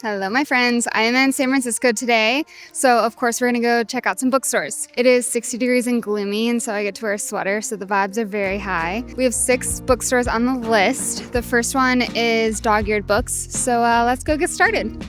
Hello, my friends. I am in San Francisco today, so of course we're gonna go check out some bookstores. It is 60 degrees and gloomy, and so I get to wear a sweater, so the vibes are very high. We have 6 bookstores on the list. The first one is Dog-Eared Books, so let's go get started.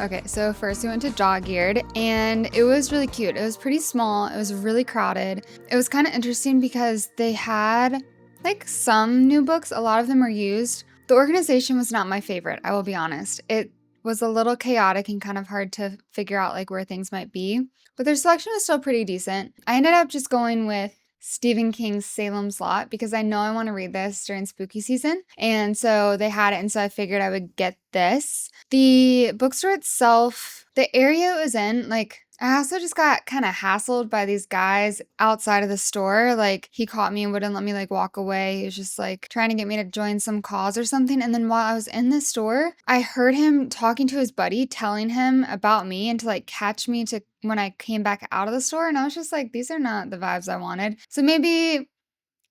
Okay, so first we went to Dog-Eared, and it was really cute. It was pretty small. It was really crowded. It was kind of interesting because they had like some new books. A lot of them are used. The organization was not my favorite, I will be honest. It was a little chaotic and kind of hard to figure out like where things might be, but their selection was still pretty decent. I ended up just going with Stephen King's Salem's Lot because I know I want to read this during spooky season. And so they had it, and so I figured I would get this. The bookstore itself, the area it was in, like, I also just got kind of hassled by these guys outside of the store. Like, he caught me and wouldn't let me like walk away. He was just like trying to get me to join some cause or something. And then while I was in the store, I heard him talking to his buddy, telling him about me and to like catch me to when I came back out of the store. And I was just like, these are not the vibes I wanted. So maybe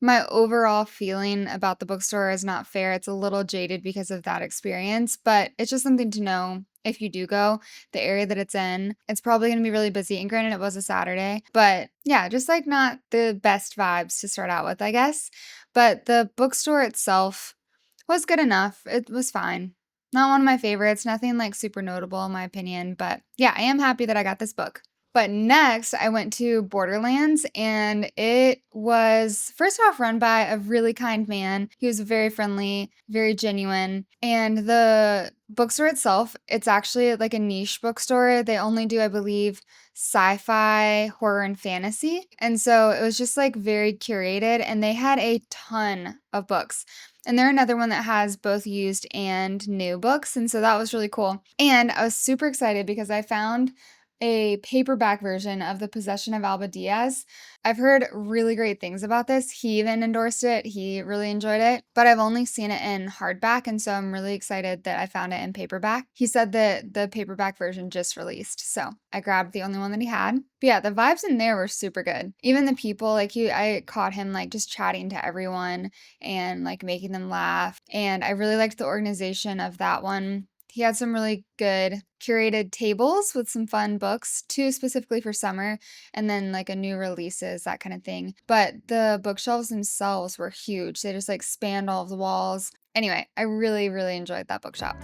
my overall feeling about the bookstore is not fair. It's a little jaded because of that experience, but it's just something to know if you do go, the area that it's in. It's probably going to be really busy. And granted, it was a Saturday, but yeah, just like not the best vibes to start out with, I guess. But the bookstore itself was good enough. It was fine. Not one of my favorites, nothing like super notable in my opinion, but yeah, I am happy that I got this book. But next, I went to Borderlands, and it was first off run by a really kind man. He was very friendly, very genuine. And the bookstore itself, it's actually like a niche bookstore. They only do, I believe, sci-fi, horror, and fantasy. And so it was just like very curated, and they had a ton of books. And they're another one that has both used and new books. And so that was really cool. And I was super excited because I found a paperback version of The Possession of Alba Díaz. I've heard really great things about this. He even endorsed it. He really enjoyed it, but I've only seen it in hardback, and so I'm really excited that I found it in paperback. He said that the paperback version just released, so I grabbed the only one that he had. But yeah, the vibes in there were super good. Even the people, I caught him like just chatting to everyone and like making them laugh, and I really liked the organization of that one. He had some really good curated tables with some fun books, two specifically for summer, and then like a new releases, that kind of thing. But the bookshelves themselves were huge. They just like spanned all of the walls. Anyway, I really, really enjoyed that bookshop.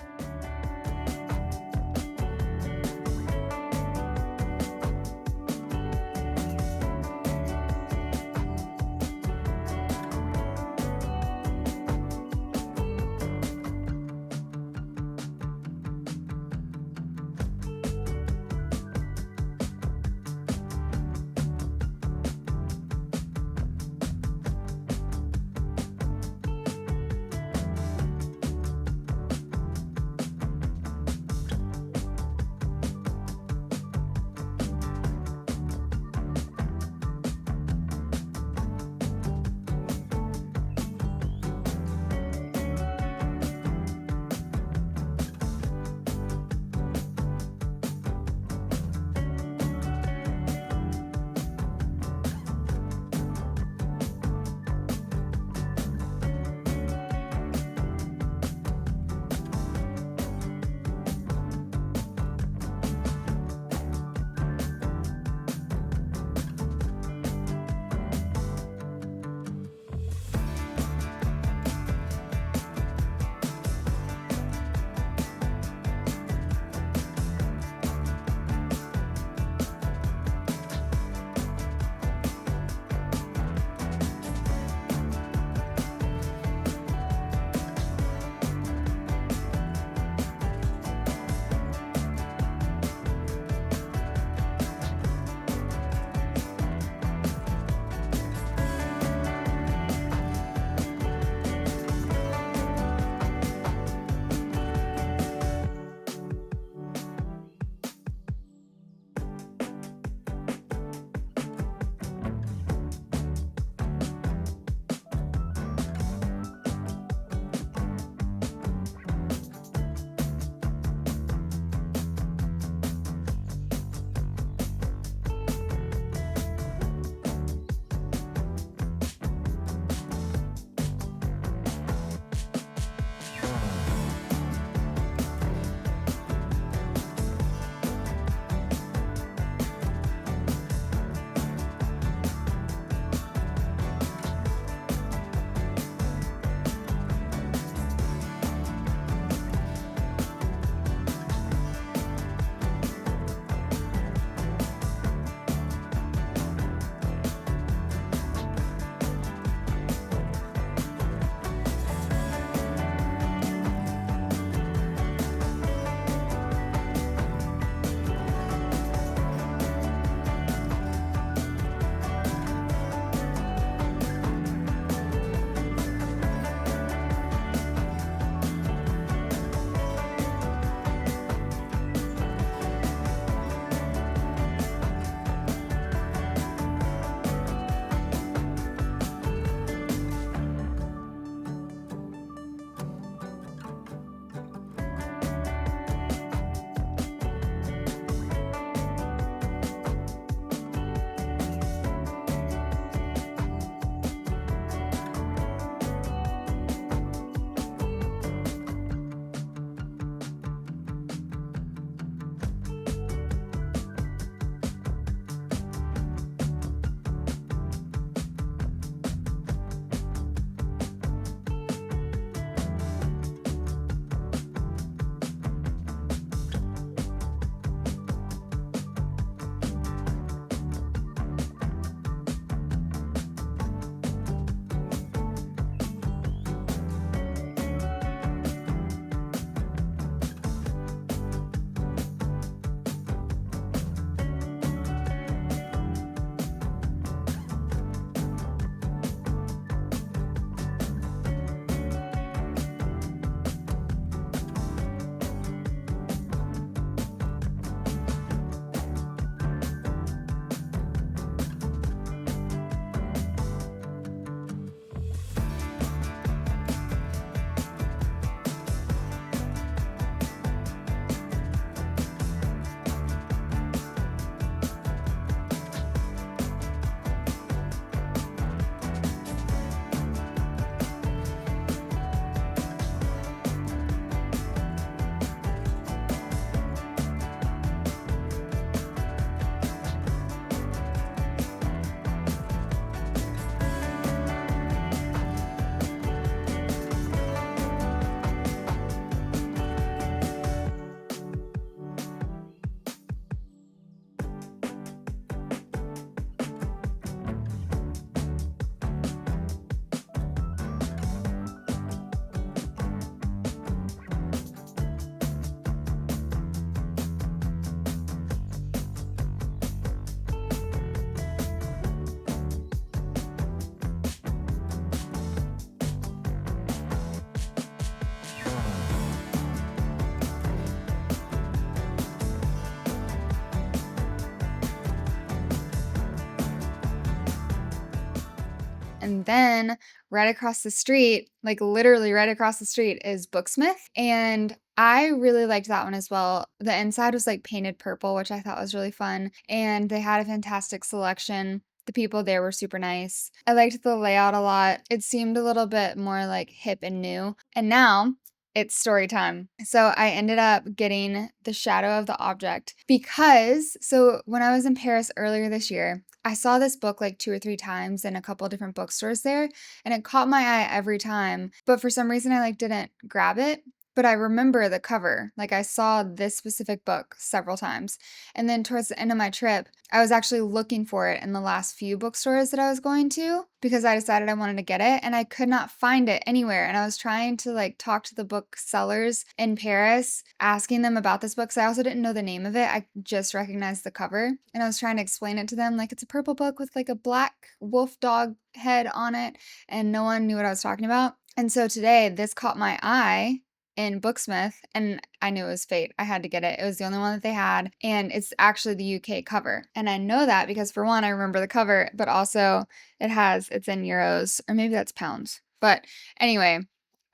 And then right across the street, like literally right across the street, is Booksmith. And I really liked that one as well. The inside was like painted purple, which I thought was really fun. And they had a fantastic selection. The people there were super nice. I liked the layout a lot. It seemed a little bit more like hip and new. And now it's story time. So I ended up getting The Shadow of the Object because, so when I was in Paris earlier this year, I saw this book like 2 or 3 times in a couple different bookstores there, and it caught my eye every time. But for some reason, I like didn't grab it. But I remember the cover. Like I saw this specific book several times. And then towards the end of my trip, I was actually looking for it in the last few bookstores that I was going to because I decided I wanted to get it and I could not find it anywhere. And I was trying to like talk to the booksellers in Paris, asking them about this book. So I also didn't know the name of it. I just recognized the cover and I was trying to explain it to them. Like it's a purple book with like a black wolf dog head on it. And no one knew what I was talking about. And so today this caught my eye in Booksmith, and I knew it was fate. I had to get it. It was the only one that they had, and it's actually the UK cover. And I know that because for one, I remember the cover, but also it's in euros, or maybe that's pounds. But anyway,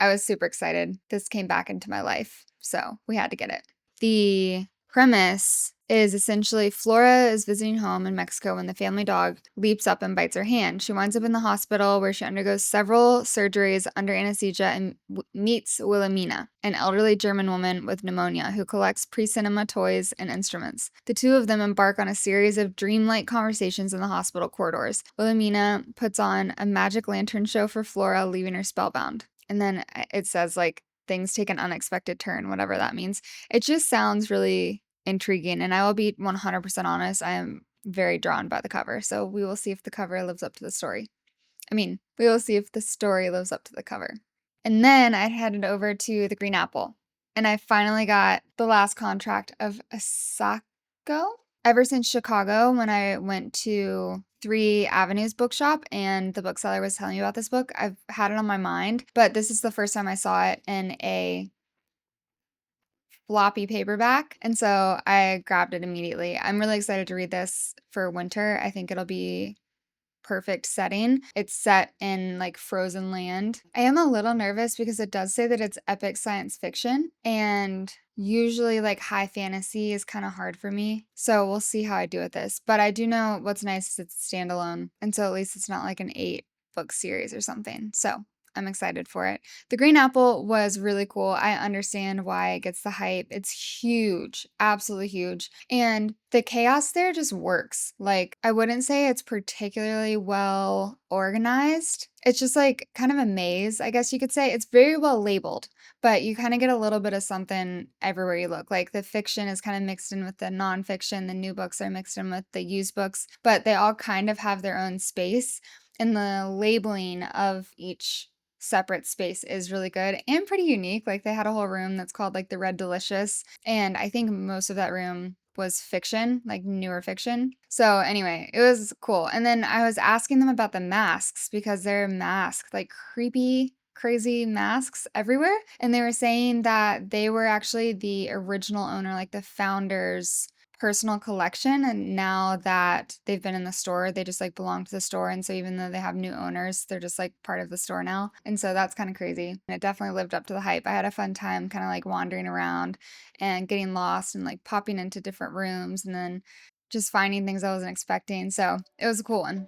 I was super excited. This came back into my life, so we had to get it. The premise is essentially Flora is visiting home in Mexico when the family dog leaps up and bites her hand. She winds up in the hospital where she undergoes several surgeries under anesthesia and meets Wilhelmina, an elderly German woman with pneumonia who collects pre-cinema toys and instruments. The two of them embark on a series of dreamlike conversations in the hospital corridors. Wilhelmina puts on a magic lantern show for Flora, leaving her spellbound. And then it says like things take an unexpected turn, whatever that means. It just sounds really intriguing, and I will be 100% honest, I am very drawn by the cover, so we will see if the cover lives up to the story. We will see if the story lives up to the cover. And then I headed over to the Green Apple, and I finally got the last contract of Isako. Ever since Chicago, when I went to 3 Avenues bookshop and the bookseller was telling me about this book, I've had it on my mind, but this is the first time I saw it in a floppy paperback, and so I grabbed it immediately. I'm really excited to read this for winter. I think it'll be perfect setting. It's set in like frozen land. I am a little nervous because it does say that it's epic science fiction, and usually like high fantasy is kind of hard for me. So we'll see how I do with this. But I do know what's nice is it's standalone, and so at least it's not like an 8-book series or something. So I'm excited for it. The Green Apple was really cool. I understand why it gets the hype. It's huge, absolutely huge. And the chaos there just works. Like, I wouldn't say it's particularly well organized. It's just like kind of a maze, I guess you could say. It's very well labeled, but you kind of get a little bit of something everywhere you look. Like the fiction is kind of mixed in with the nonfiction. The new books are mixed in with the used books, but they all kind of have their own space. And the labeling of each separate space is really good and pretty unique. Like they had a whole room that's called like the Red Delicious, and I think most of that room was fiction, like newer fiction. So anyway, it was cool. And then I was asking them about the masks because they're masked, like creepy, crazy masks everywhere. And they were saying that they were actually the original owner, like the founders' personal collection, and now that they've been in the store, they just like belong to the store, and so even though they have new owners, they're just like part of the store now, and so that's kind of crazy. And it definitely lived up to the hype. I had a fun time kind of like wandering around and getting lost and like popping into different rooms and then just finding things I wasn't expecting, so it was a cool one.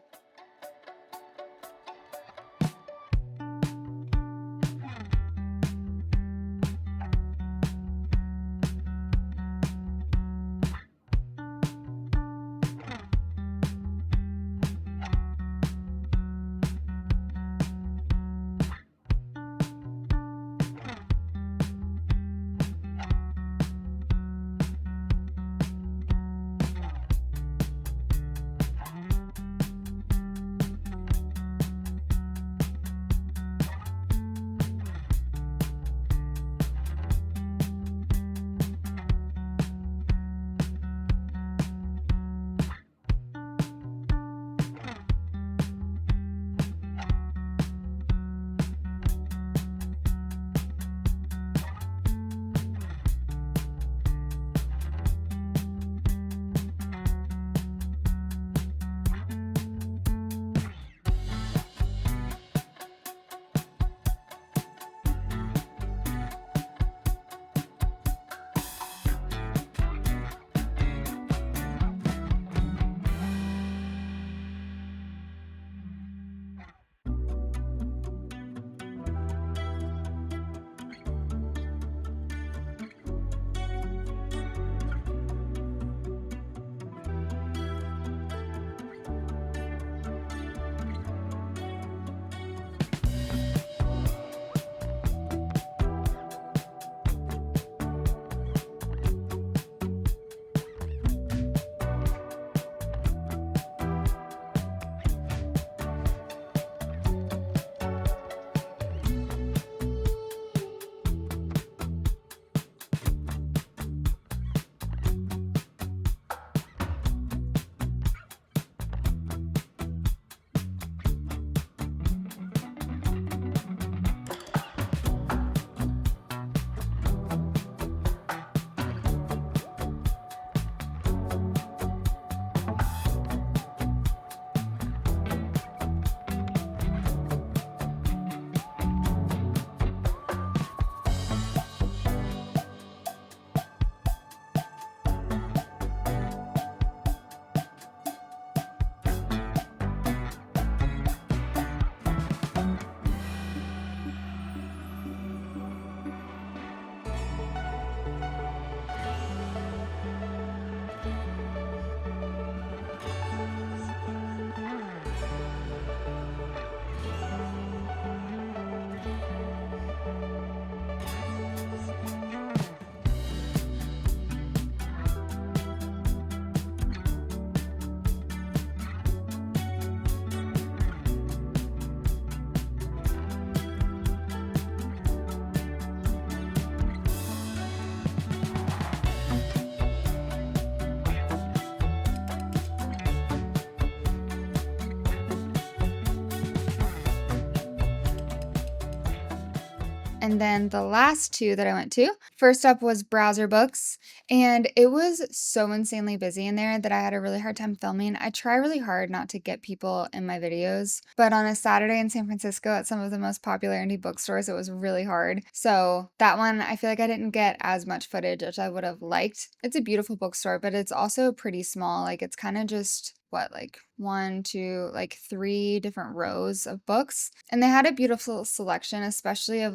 And then the last two that I went to, first up was Browser Books, and it was so insanely busy in there that I had a really hard time filming. I try really hard not to get people in my videos, but on a Saturday in San Francisco at some of the most popular indie bookstores, it was really hard. So that one, I feel like I didn't get as much footage as I would have liked. It's a beautiful bookstore, but it's also pretty small. Like it's kind of just like one, two, like three different rows of books. And they had a beautiful selection, especially of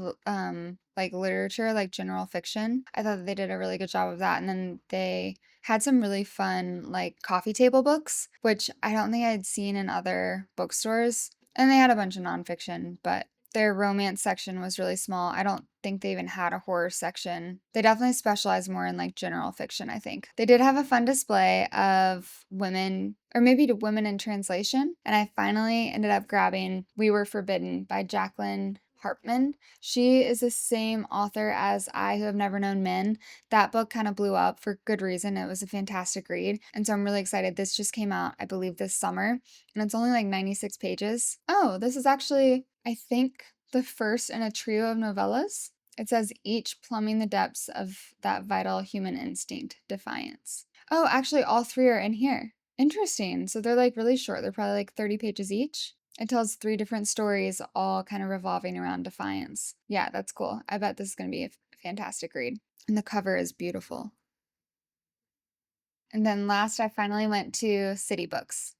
like literature, like general fiction. I thought that they did a really good job of that. And then they had some really fun like coffee table books, which I don't think I'd seen in other bookstores. And they had a bunch of nonfiction, but their romance section was really small. I don't think they even had a horror section. They definitely specialize more in like general fiction, I think. They did have a fun display of women, or maybe to women in translation. And I finally ended up grabbing We Were Forbidden by Jacqueline Harpman. She is the same author as I Who Have Never Known Men. That book kind of blew up for good reason. It was a fantastic read. And so I'm really excited. This just came out, I believe, this summer. And it's only like 96 pages. Oh, this is actually, I think, the first in a trio of novellas. It says each plumbing the depths of that vital human instinct, defiance. Oh, actually, all three are in here. Interesting. So they're like really short. They're probably like 30 pages each. It tells three different stories, all kind of revolving around defiance. Yeah, that's cool. I bet this is going to be a fantastic read. And the cover is beautiful. And then last, I finally went to City Books.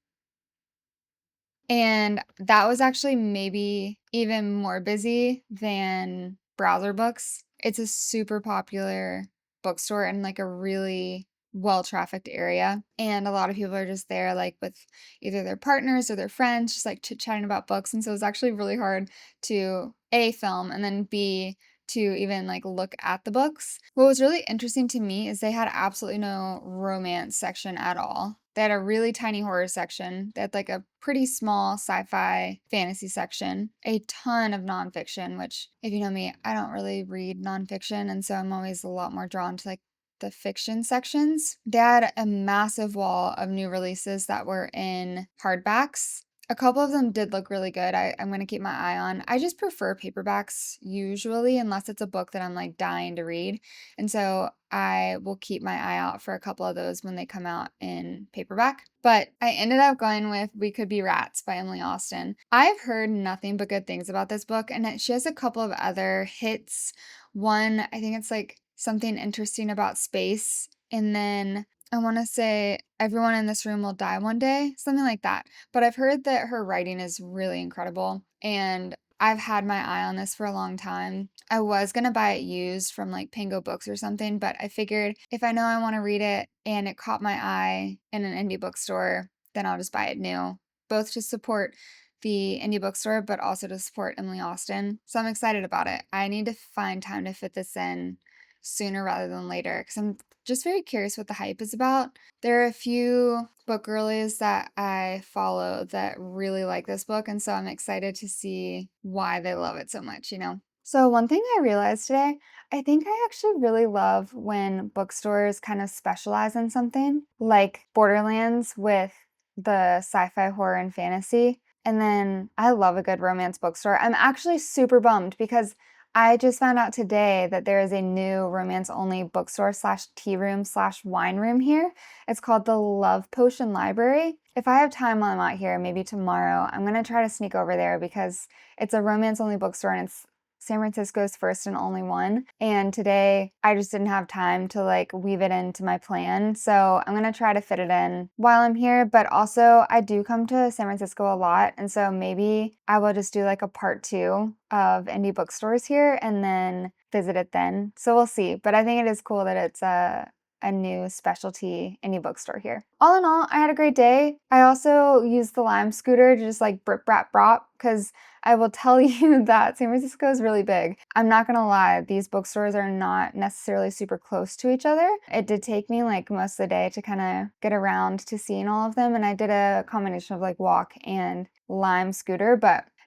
And that was actually maybe even more busy than Browser Books. It's a super popular bookstore in like a really well-trafficked area. And a lot of people are just there like with either their partners or their friends, just like chit-chatting about books. And so it's actually really hard to A, film, and then B, to even like look at the books. What was really interesting to me is they had absolutely no romance section at all. They had a really tiny horror section. They had like a pretty small sci-fi fantasy section, a ton of nonfiction, which if you know me, I don't really read nonfiction. And so I'm always a lot more drawn to like the fiction sections. They had a massive wall of new releases that were in hardbacks. A couple of them did look really good. I'm going to keep my eye on. I just prefer paperbacks usually, unless it's a book that I'm like dying to read. And so I will keep my eye out for a couple of those when they come out in paperback. But I ended up going with We Could Be Rats by Emily Austen. I've heard nothing but good things about this book, and she has a couple of other hits. One, I think it's like Something Interesting About Space. And then I want to say Everyone in This Room Will Die One Day, something like that. But I've heard that her writing is really incredible, and I've had my eye on this for a long time. I was going to buy it used from like Pango Books or something, but I figured if I know I want to read it and it caught my eye in an indie bookstore, then I'll just buy it new, both to support the indie bookstore, but also to support Emily Austen. So I'm excited about it. I need to find time to fit this in sooner rather than later because I'm just very curious what the hype is about. There are a few book girlies that I follow that really like this book, and so I'm excited to see why they love it so much, you know? So one thing I realized today, I think I actually really love when bookstores kind of specialize in something, like Borderlands with the sci-fi, horror, and fantasy. And then I love a good romance bookstore. I'm actually super bummed because I just found out today that there is a new romance-only bookstore slash tea room slash wine room here. It's called the Love Potion Library. If I have time while I'm out here, maybe tomorrow, I'm going to try to sneak over there because it's a romance-only bookstore and it's San Francisco's first and only one. And today I just didn't have time to like weave it into my plan. So I'm going to try to fit it in while I'm here. But also I do come to San Francisco a lot. And so maybe I will just do like a part 2 of indie bookstores here and then visit it then. So we'll see. But I think it is cool that it's a new specialty indie bookstore here. All in all, I had a great day. I also used the Lime scooter to just like brip brap brop because I will tell you that San Francisco is really big. I'm not gonna lie, these bookstores are not necessarily super close to each other. It did take me like most of the day to kind of get around to seeing all of them, and I did a combination of like walk and Lime scooter,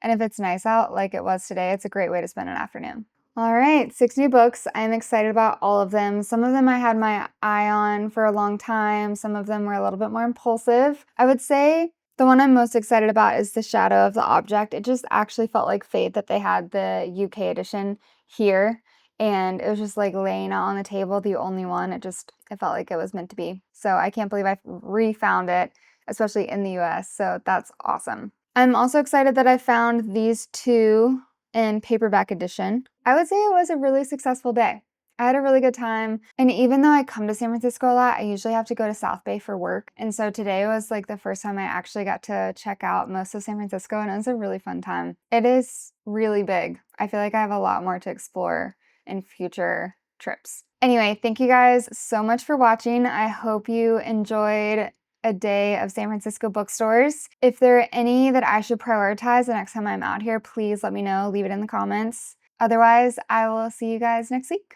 and if it's nice out like it was today, it's a great way to spend an afternoon. All right, 6 new books. I'm excited about all of them. Some of them I had my eye on for a long time. Some of them were a little bit more impulsive. I would say The one I'm most excited about is The Shadow of the Object. It just actually felt like fate that they had the UK edition here, and it was just like laying out on the table, the only one. It felt like it was meant to be. So I can't believe I refound it, especially in the US. So that's awesome. I'm also excited that I found these two in paperback edition. I would say it was a really successful day. I had a really good time. And even though I come to San Francisco a lot, I usually have to go to South Bay for work. And so today was like the first time I actually got to check out most of San Francisco, and it was a really fun time. It is really big. I feel like I have a lot more to explore in future trips. Anyway, thank you guys so much for watching. I hope you enjoyed a day of San Francisco bookstores. If there are any that I should prioritize the next time I'm out here, please let me know. Leave it in the comments. Otherwise, I will see you guys next week.